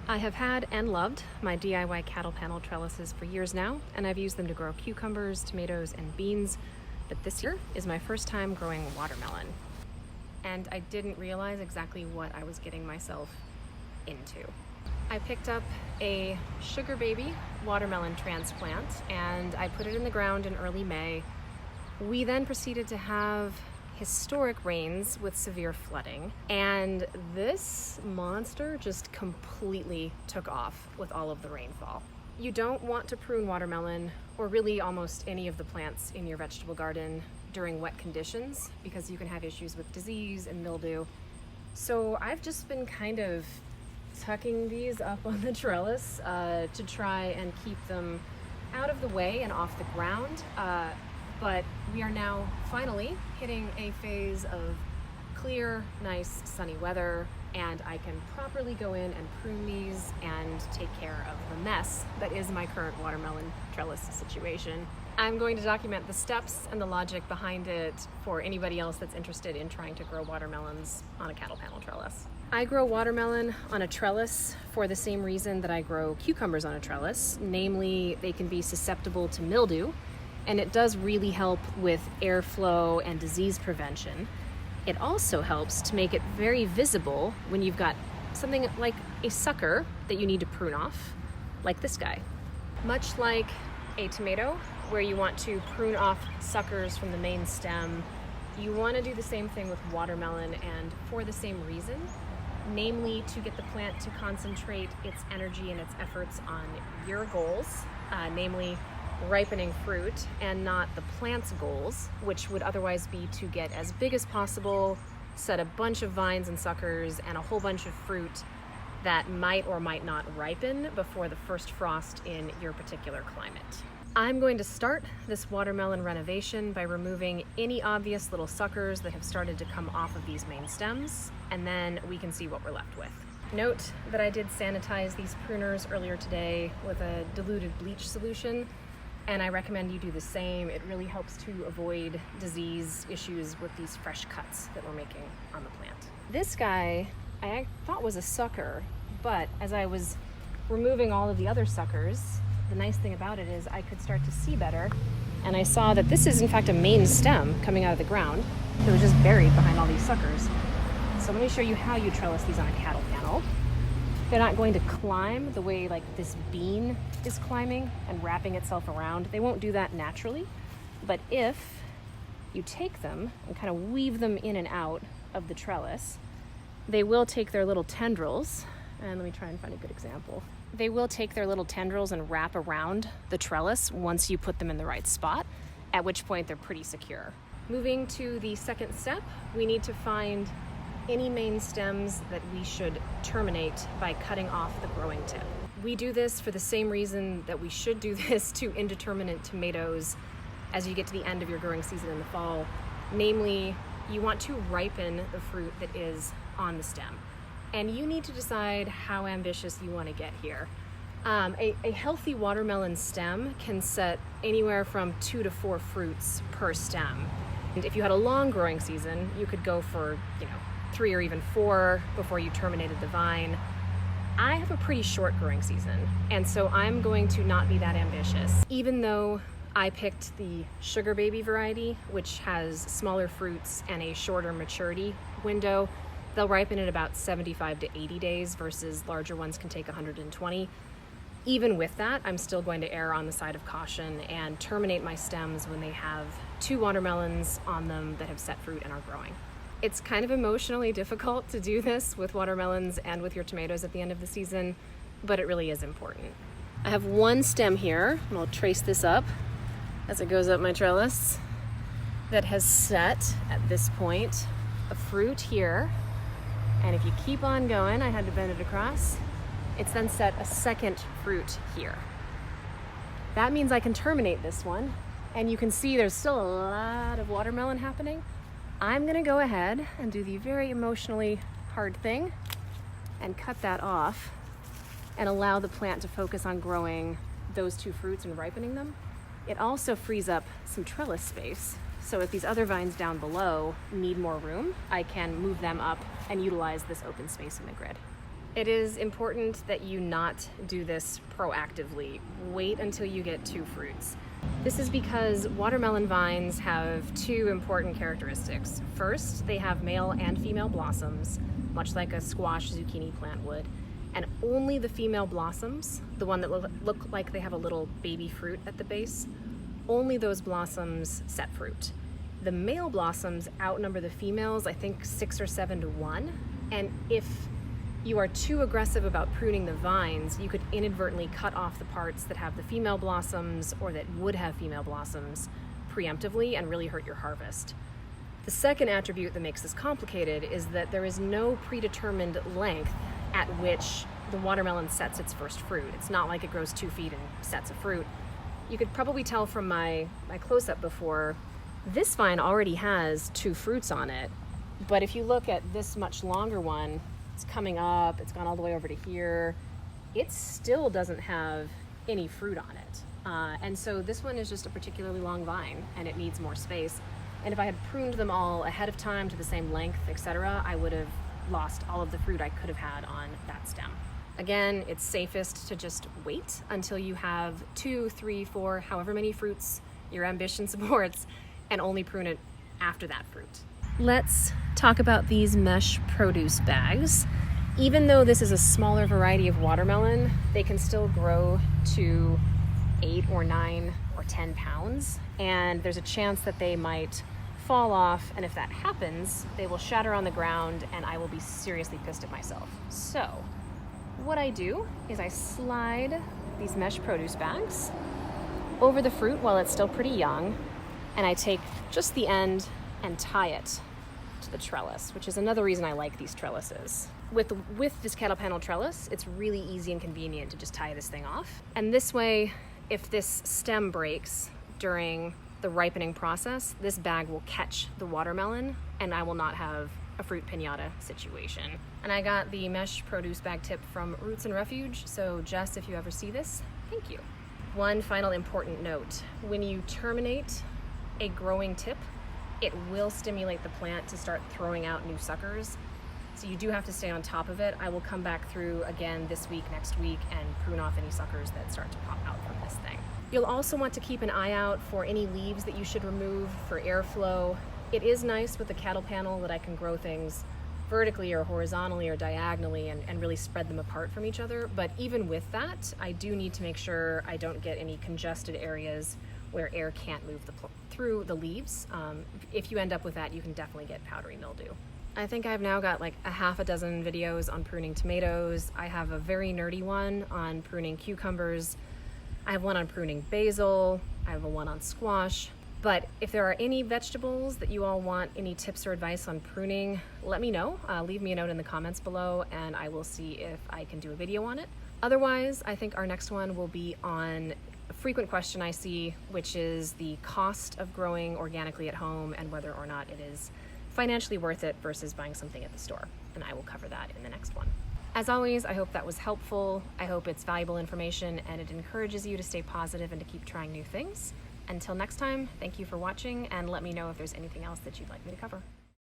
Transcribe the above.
I have had and loved my DIY cattle panel trellises for years now, and I've used them to grow cucumbers, tomatoes, and beans, but this year is my first time growing watermelon. And I didn't realize exactly what I was getting myself into. I picked up a sugar baby watermelon transplant and I put it in the ground in early May. We then proceeded to have historic rains with severe flooding, and this monster just completely took off with all of the rainfall. You don't want to prune watermelon, or really almost any of the plants in your vegetable garden, during wet conditions because you can have issues with disease and mildew. So I've just been kind of tucking these up on the trellis to try and keep them out of the way and off the ground. But we are now finally hitting a phase of clear, nice, sunny weather, and I can properly go in and prune these and take care of the mess that is my current watermelon trellis situation. I'm going to document the steps and the logic behind it for anybody else that's interested in trying to grow watermelons on a cattle panel trellis. I grow watermelon on a trellis for the same reason that I grow cucumbers on a trellis, namely they can be susceptible to mildew, and it does really help with airflow and disease prevention. It also helps to make it very visible when you've got something like a sucker that you need to prune off, like this guy. Much like a tomato, where you want to prune off suckers from the main stem, you want to do the same thing with watermelon, and for the same reason, namely to get the plant to concentrate its energy and its efforts on your goals, namely ripening fruit, and not the plant's goals, which would otherwise be to get as big as possible, set a bunch of vines and suckers and a whole bunch of fruit that might or might not ripen before the first frost in your particular climate. I'm going to start this watermelon renovation by removing any obvious little suckers that have started to come off of these main stems, and then we can see what we're left with. Note that I did sanitize these pruners earlier today with a diluted bleach solution, and I recommend you do the same. It really helps to avoid disease issues with these fresh cuts that we're making on the plant. This guy I thought was a sucker, but as I was removing all of the other suckers, the nice thing about it is I could start to see better, and I saw that this is in fact a main stem coming out of the ground that was just buried behind all these suckers. So let me show you how you trellis these on a cattle panel. They're not going to climb the way like this bean is climbing and wrapping itself around. They won't do that naturally, but if you take them and kind of weave them in and out of the trellis, they will take their little tendrils, and let me try and find a good example. They will take their little tendrils and wrap around the trellis once you put them in the right spot, at which point they're pretty secure. Moving to the second step, we need to find any main stems that we should terminate by cutting off the growing tip. We do this for the same reason that we should do this to indeterminate tomatoes as you get to the end of your growing season in the fall. Namely, you want to ripen the fruit that is on the stem. And you need to decide how ambitious you want to get here. A healthy watermelon stem can set anywhere from 2 to 4 fruits per stem. And if you had a long growing season, you could go for, 3 or even 4 before you terminated the vine. I have a pretty short growing season, and so I'm going to not be that ambitious. Even though I picked the sugar baby variety, which has smaller fruits and a shorter maturity window, they'll ripen in about 75 to 80 days versus larger ones can take 120. Even with that, I'm still going to err on the side of caution and terminate my stems when they have 2 watermelons on them that have set fruit and are growing. It's kind of emotionally difficult to do this with watermelons and with your tomatoes at the end of the season, but it really is important. I have one stem here, and I'll trace this up as it goes up my trellis, that has set at this point a fruit here. And if you keep on going, I had to bend it across, it's then set a second fruit here. That means I can terminate this one, and you can see there's still a lot of watermelon happening. I'm gonna go ahead and do the very emotionally hard thing and cut that off and allow the plant to focus on growing those 2 fruits and ripening them. It also frees up some trellis space, so if these other vines down below need more room, I can move them up and utilize this open space in the grid. It is important that you not do this proactively. Wait until you get 2 fruits. This is because watermelon vines have 2 important characteristics. First, they have male and female blossoms, much like a squash zucchini plant would. And only the female blossoms, the one that look like they have a little baby fruit at the base, only those blossoms set fruit. The male blossoms outnumber the females, I think 6 or 7 to 1. And if you are too aggressive about pruning the vines, you could inadvertently cut off the parts that have the female blossoms or that would have female blossoms preemptively and really hurt your harvest. The second attribute that makes this complicated is that there is no predetermined length at which the watermelon sets its first fruit. It's not like it grows 2 feet and sets a fruit. You could probably tell from my close-up before, this vine already has 2 fruits on it, but if you look at this much longer one, it's coming up, it's gone all the way over to here, it still doesn't have any fruit on it. And so this one is just a particularly long vine and it needs more space. And if I had pruned them all ahead of time to the same length, etc., I would have lost all of the fruit I could have had on that stem. Again, it's safest to just wait until you have 2, 3, 4, however many fruits your ambition supports, and only prune it after that fruit. Let's talk about these mesh produce bags. Even though this is a smaller variety of watermelon, they can still grow to 8 or 9 or 10 pounds, and there's a chance that they might fall off, and if that happens, they will shatter on the ground and I will be seriously pissed at myself. So what I do is I slide these mesh produce bags over the fruit while it's still pretty young, and I take just the end and tie it to the trellis, which is another reason I like these trellises. With this cattle panel trellis, it's really easy and convenient to just tie this thing off. And this way, if this stem breaks during the ripening process, this bag will catch the watermelon and I will not have a fruit piñata situation. And I got the mesh produce bag tip from Roots and Refuge, so Jess, if you ever see this, thank you. One final important note: when you terminate a growing tip, it will stimulate the plant to start throwing out new suckers. So you do have to stay on top of it. I will come back through again this week, next week, and prune off any suckers that start to pop out from this thing. You'll also want to keep an eye out for any leaves that you should remove for airflow. It is nice with the cattle panel that I can grow things vertically or horizontally or diagonally and really spread them apart from each other. But even with that, I do need to make sure I don't get any congested areas where air can't move through the leaves. If you end up with that, you can definitely get powdery mildew. I think I've now got like a half a dozen videos on pruning tomatoes. I have a very nerdy one on pruning cucumbers. I have one on pruning basil. I have one on squash. But if there are any vegetables that you all want any tips or advice on pruning, let me know. Leave me a note in the comments below and I will see if I can do a video on it. Otherwise, I think our next one will be on a frequent question I see, which is the cost of growing organically at home and whether or not it is financially worth it versus buying something at the store. And I will cover that in the next one. As always, I hope that was helpful. I hope it's valuable information and it encourages you to stay positive and to keep trying new things. Until next time, thank you for watching and let me know if there's anything else that you'd like me to cover.